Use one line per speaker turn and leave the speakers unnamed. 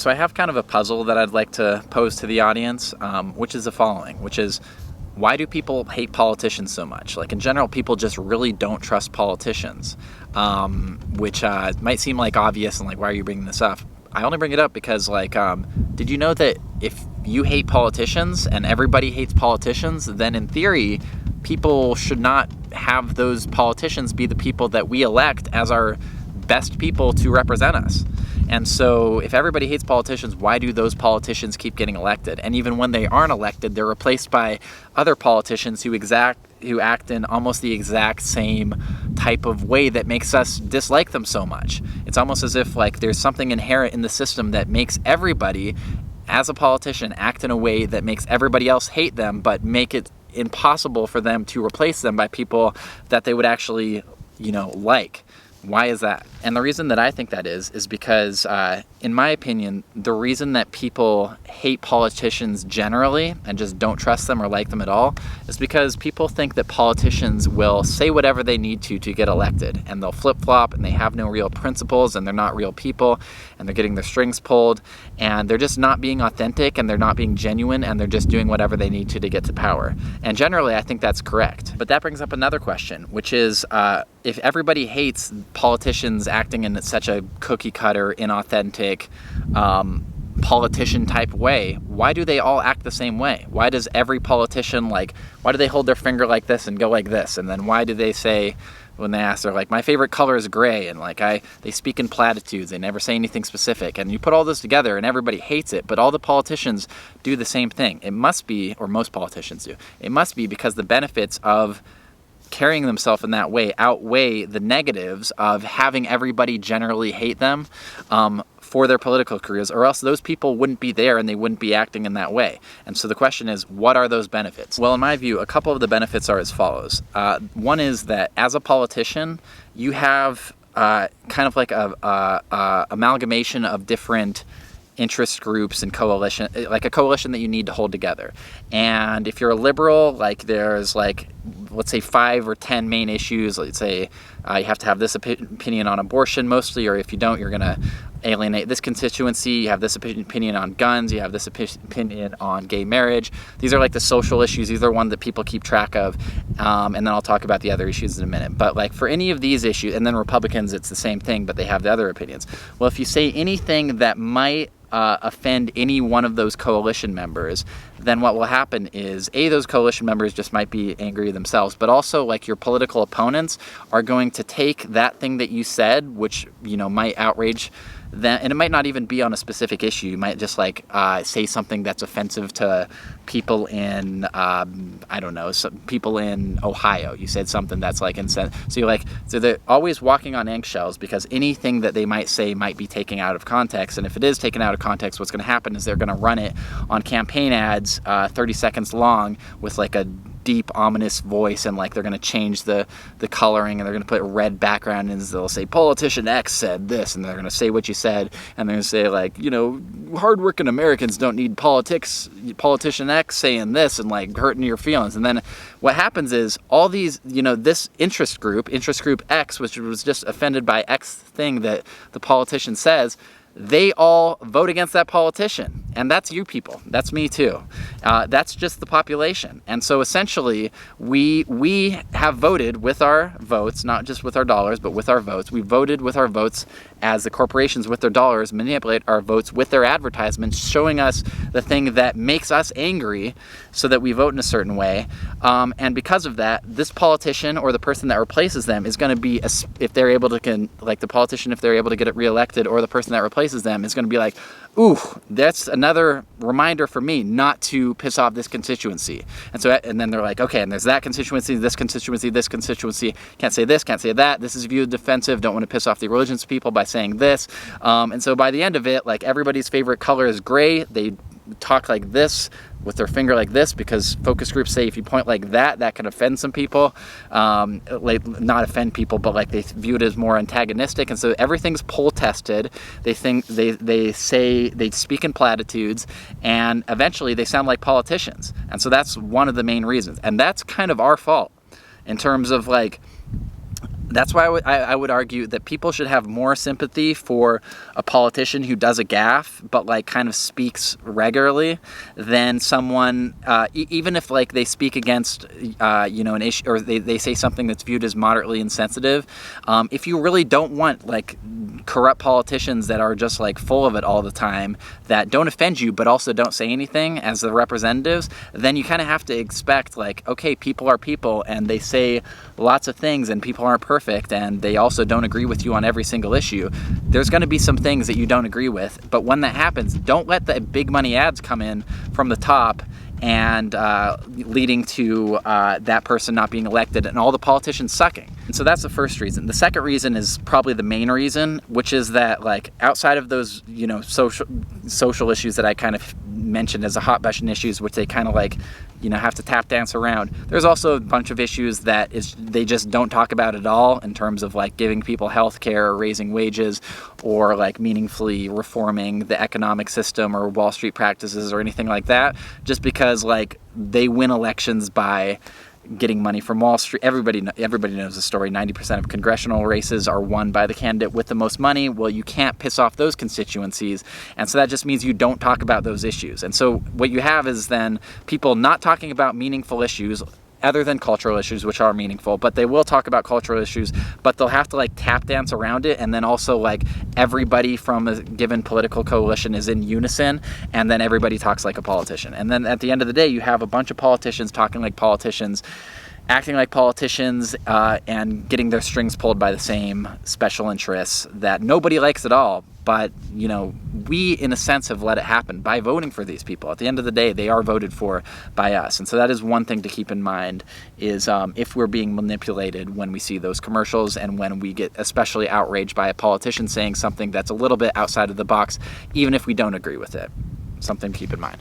So I have kind of a puzzle that I'd like to pose to the audience, which is the following, which is, why do people hate politicians so much? Like, in general, people just really don't trust politicians, which might seem like obvious and like, why are you bringing this up? I only bring it up because, like, did you know that if you hate politicians and everybody hates politicians, then in theory, people should not have those politicians be the people that we elect as our best people to represent us? And so if everybody hates politicians, why do those politicians keep getting elected? And even when they aren't elected, they're replaced by other politicians who act in almost the exact same type of way that makes us dislike them so much. It's almost as if like there's something inherent in the system that makes everybody, as a politician, act in a way that makes everybody else hate them, but make it impossible for them to replace them by people that they would actually, like. Why is that? And the reason that I think that is because, in my opinion, the reason that people hate politicians generally and just don't trust them or like them at all is because people think that politicians will say whatever they need to get elected, and they'll flip-flop, and they have no real principles, and they're not real people, and they're getting their strings pulled, and they're just not being authentic, and they're not being genuine, and they're just doing whatever they need to get to power. And generally, I think that's correct. But that brings up another question, which is, if everybody hates politicians acting in such a cookie-cutter, inauthentic, politician-type way, why do they all act the same way? Why does every politician, why do they hold their finger like this and go like this? And then why do they say, when they ask, they're like, my favorite color is gray, and they speak in platitudes, they never say anything specific, and you put all this together and everybody hates it, but all the politicians do the same thing. It must be, or most politicians do, it must be because the benefits of carrying themselves in that way outweigh the negatives of having everybody generally hate them for their political careers, or else those people wouldn't be there and they wouldn't be acting in that way. And so the question is, what are those benefits? Well, in my view, a couple of the benefits are as follows. One is that as a politician, you have kind of like a amalgamation of different interest groups and coalition, like a coalition that you need to hold together. And if you're a liberal, there's let's say 5 or 10 main issues. Let's say you have to have this opinion on abortion mostly, or if you don't, you're going to alienate this constituency. You have this opinion on guns. You have this opinion on gay marriage. These are like the social issues. These are ones that people keep track of. And then I'll talk about the other issues in a minute. But for any of these issues, and then Republicans, it's the same thing, but they have the other opinions. Well, if you say anything that might offend any one of those coalition members, then what will happen is, those coalition members just might be angry themselves, but also your political opponents are going to take that thing that you said, which might outrage them, and it might not even be on a specific issue. You might just say something that's offensive to people in people in Ohio. You said something that's so they're always walking on eggshells, because anything that they might say might be taken out of context, and if it is taken out of context, what's going to happen is they're going to run it on campaign ads 30 seconds long with a deep ominous voice, and they're going to change the coloring, and they're going to put a red background, and they'll say politician X said this, and they're going to say what you said, and they're going to say hardworking Americans don't need politician X saying this and hurting your feelings. And then what happens is all these, this interest group X, which was just offended by X thing that the politician says, they all vote against that politician. And that's you people. That's me too. That's just the population. And so essentially, we have voted with our votes, not just with our dollars, but with our votes. We voted with our votes as the corporations with their dollars manipulate our votes with their advertisements, showing us the thing that makes us angry so that we vote in a certain way. And because of that, this politician or the person that replaces them is going to be, if they're able to, the politician, if they're able to get it reelected, or the person that replaces them is going to be like, ooh, that's another reminder for me not to piss off this constituency. And then they're like, okay, and there's that constituency, this constituency, can't say this, can't say that, this is viewed defensive, don't want to piss off the religious people by saying this. And so by the end of it, everybody's favorite color is gray. They talk like this with their finger like this, because focus groups say if you point like that can offend some people, not offend people, but they view it as more antagonistic. And so everything's poll tested. They speak in platitudes, and eventually they sound like politicians. And so that's one of the main reasons, and that's kind of our fault in terms of That's why I would argue that people should have more sympathy for a politician who does a gaffe, but like kind of speaks regularly, than someone, even if like they speak against, an issue, or they say something that's viewed as moderately insensitive. If you really don't want like corrupt politicians that are just like full of it all the time, that don't offend you but also don't say anything as the representatives, then you kind of have to expect like, okay, people are people and they say lots of things and people aren't perfect and they also don't agree with you on every single issue. There's going to be some things that you don't agree with, but when that happens, don't let the big money ads come in from the top and leading to that person not being elected and all the politicians sucking. And so that's the first reason. The second reason is probably the main reason, which is that like outside of those, social issues that I kind of mentioned as a hot button issues, which they kind of like, have to tap dance around, there's also a bunch of issues that they just don't talk about at all, in terms of like giving people health care or raising wages or like meaningfully reforming the economic system or Wall Street practices or anything like that, just because like they win elections by getting money from Wall Street. Everybody knows the story. 90% of congressional races are won by the candidate with the most money. Well, you can't piss off those constituencies. And so that just means you don't talk about those issues. And so what you have is then people not talking about meaningful issues other than cultural issues, which are meaningful, but they will talk about cultural issues, but they'll have to like tap dance around it. And then also like everybody from a given political coalition is in unison, and then everybody talks like a politician. And then at the end of the day, you have a bunch of politicians talking like politicians, acting like politicians, and getting their strings pulled by the same special interests that nobody likes at all. But, we, in a sense, have let it happen by voting for these people. At the end of the day, they are voted for by us. And so that is one thing to keep in mind, is if we're being manipulated when we see those commercials and when we get especially outraged by a politician saying something that's a little bit outside of the box, even if we don't agree with it. Something to keep in mind.